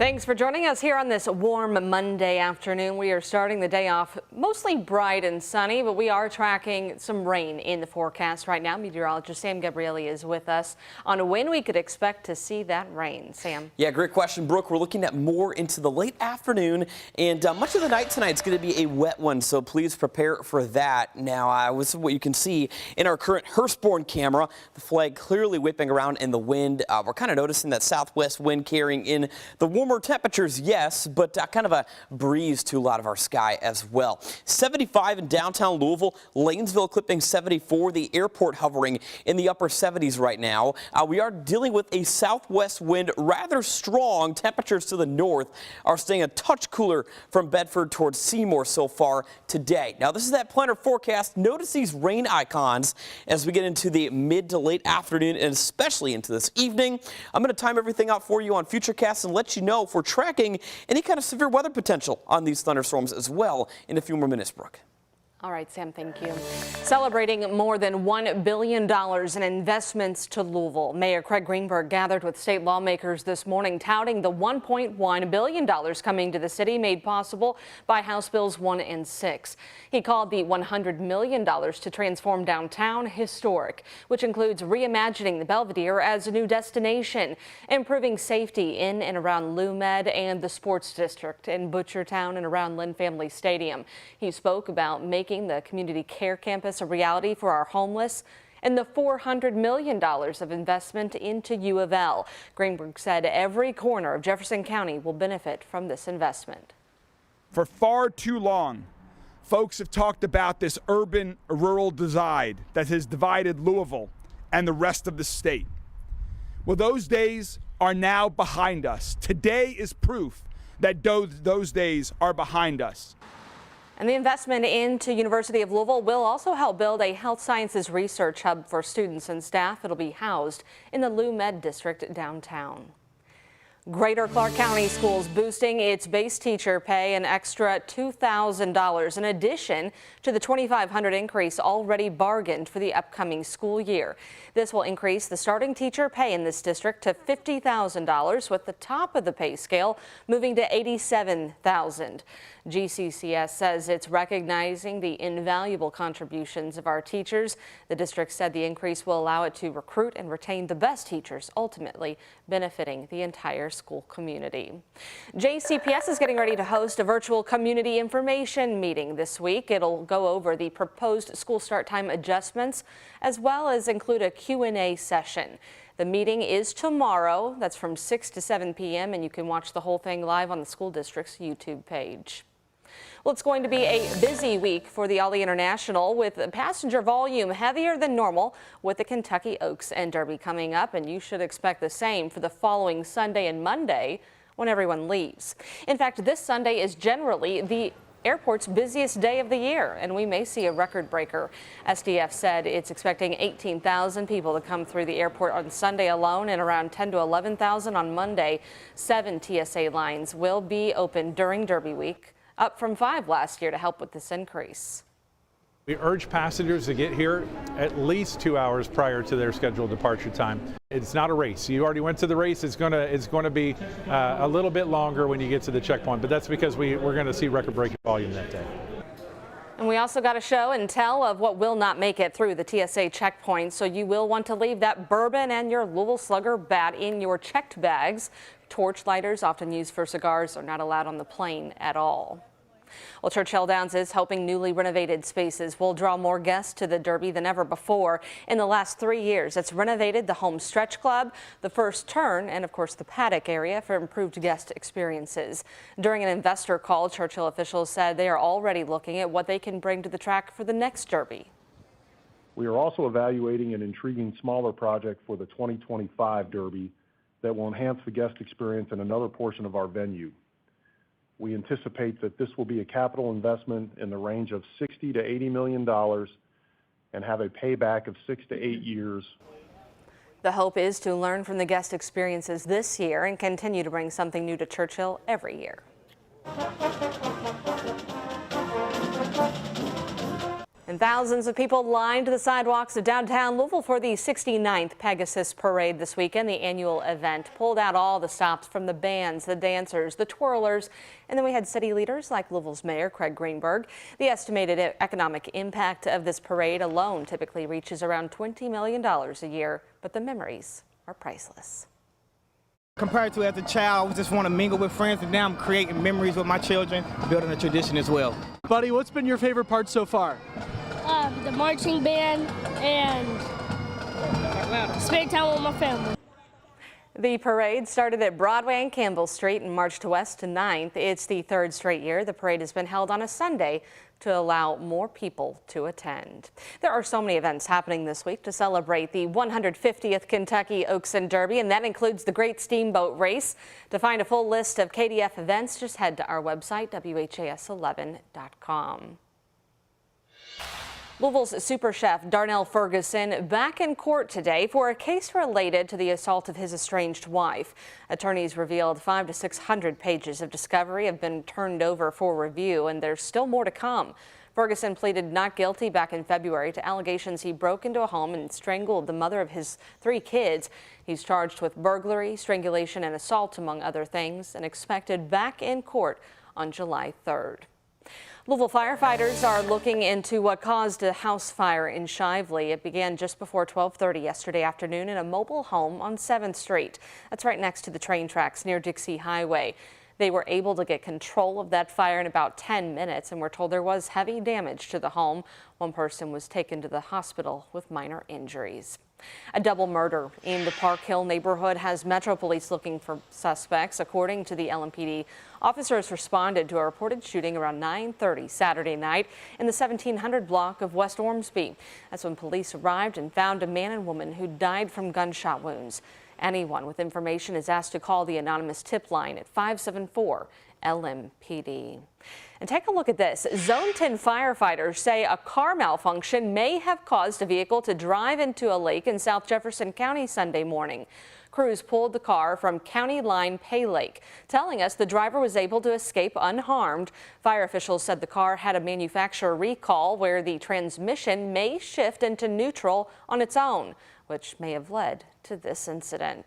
Thanks for joining us here on this warm Monday afternoon. We are starting the day off mostly bright and sunny, but we are tracking some rain in the forecast right now. Meteorologist Sam Gabrielli is with us on when we could expect to see that rain. Sam. Yeah, great question, Brooke. We're looking at more into the late afternoon, and much of the night tonight is going to be a wet one, so please prepare for that. Now, this is what you can see in our current Hurstbourne camera. The flag clearly whipping around in the wind. We're kind of noticing that southwest wind carrying in the warmer temperatures, yes, but kind of a breeze to a lot of our sky as well. 75 in downtown Louisville, Lanesville clipping 74, the airport hovering in the upper 70s right now. We are dealing with a southwest wind, rather strong. Temperatures to the north are staying a touch cooler from Bedford towards Seymour so far today. Now, this is that planner forecast. Notice these rain icons as we get into the mid to late afternoon and especially into this evening. I'm going to time everything out for you on Futurecast and let you know if we're tracking any kind of severe weather potential on these thunderstorms as well in a few more minutes, Brooke. All right, Sam, thank you. Celebrating more than $1 billion in investments to Louisville. Mayor Craig Greenberg gathered with state lawmakers this morning, touting the $1.1 billion coming to the city made possible by House Bills 1 and 6. He called the $100 million to transform downtown historic, which includes reimagining the Belvedere as a new destination, improving safety in and around LouMed and the sports district in Butchertown and around Lynn Family Stadium. He spoke about making the community care campus a reality for our homeless and the $400 million of investment into U of L. Greenberg said every corner of Jefferson County will benefit from this investment. For far too long, folks have talked about this urban-rural divide that has divided Louisville and the rest of the state. Well, those days are now behind us. Today is proof that those days are behind us. And the investment into University of Louisville will also help build a health sciences research hub for students and staff. It'll be housed in the LouMed district downtown. Greater Clark County Schools boosting its base teacher pay an extra $2,000 in addition to the $2,500 increase already bargained for the upcoming school year. This will increase the starting teacher pay in this district to $50,000, with the top of the pay scale moving to $87,000. GCCS says it's recognizing the invaluable contributions of our teachers. The district said the increase will allow it to recruit and retain the best teachers, ultimately benefiting the entire school community. JCPS is getting ready to host a virtual community information meeting this week. It'll go over the proposed school start time adjustments as well as include a Q&A session. The meeting is tomorrow. That's from 6 to 7 p.m. and you can watch the whole thing live on the school district's YouTube page. Well, it's going to be a busy week for the Ollie International with passenger volume heavier than normal with the Kentucky Oaks and Derby coming up, and you should expect the same for the following Sunday and Monday when everyone leaves. In fact, this Sunday is generally the airport's busiest day of the year, and we may see a record breaker. SDF said it's expecting 18,000 people to come through the airport on Sunday alone and around 10 to 11,000 on Monday. 7 TSA lines will be open during Derby week, up from 5 last year to help with this increase. We urge passengers to get here at least 2 hours prior to their scheduled departure time. It's not a race. You already went to the race. It's going to be a little bit longer when you get to the checkpoint, but that's because we're going to see record-breaking volume that day. And we also got a show and tell of what will not make it through the TSA checkpoint, so you will want to leave that bourbon and your Louisville Slugger bat in your checked bags. Torch lighters, often used for cigars, are not allowed on the plane at all. Well, Churchill Downs is hoping newly renovated spaces will draw more guests to the Derby than ever before. In the last 3 years, it's renovated the home stretch club, the first turn, and of course the paddock area for improved guest experiences. During an investor call, Churchill officials said they are already looking at what they can bring to the track for the next Derby. We are also evaluating an intriguing smaller project for the 2025 Derby that will enhance the guest experience in another portion of our venue. We anticipate that this will be a capital investment in the range of $60 to $80 million and have a payback of 6 to 8 years. The hope is to learn from the guest experiences this year and continue to bring something new to Churchill every year. And thousands of people lined the sidewalks of downtown Louisville for the 69th Pegasus Parade this weekend. The annual event pulled out all the stops from the bands, the dancers, the twirlers, and then we had city leaders like Louisville's Mayor Craig Greenberg. The estimated economic impact of this parade alone typically reaches around $20 million a year, but the memories are priceless. Compared to as a child, I just want to mingle with friends, and now I'm creating memories with my children, building a tradition as well. Buddy, what's been your favorite part so far? The marching band and spending time with my family. The parade started at Broadway and Campbell Street and marched west to 9th. It's the third straight year the parade has been held on a Sunday to allow more people to attend. There are so many events happening this week to celebrate the 150th Kentucky Oaks and Derby, and that includes the Great Steamboat Race. To find a full list of KDF events, just head to our website, WHAS11.com. Louisville's super chef Darnell Ferguson back in court today for a case related to the assault of his estranged wife. Attorneys revealed 500 to 600 pages of discovery have been turned over for review, and there's still more to come. Ferguson pleaded not guilty back in February to allegations he broke into a home and strangled the mother of his 3 kids. He's charged with burglary, strangulation, and assault, among other things, and expected back in court on July 3rd. Louisville firefighters are looking into what caused a house fire in Shively. It began just before 12:30 yesterday afternoon in a mobile home on 7th Street. That's right next to the train tracks near Dixie Highway. They were able to get control of that fire in about 10 minutes, and we're told there was heavy damage to the home. One person was taken to the hospital with minor injuries. A double murder in the Park Hill neighborhood has Metro Police looking for suspects. According to the LMPD, officers responded to a reported shooting around 9:30 Saturday night in the 1700 block of West Ormsby. That's when police arrived and found a man and woman who died from gunshot wounds. Anyone with information is asked to call the anonymous tip line at 574 LMPD. And take a look at this. Zone 10 firefighters say a car malfunction may have caused a vehicle to drive into a lake in South Jefferson County Sunday morning. Crews pulled the car from County Line Pay Lake, telling us the driver was able to escape unharmed. Fire officials said the car had a manufacturer recall where the transmission may shift into neutral on its own, which may have led to this incident.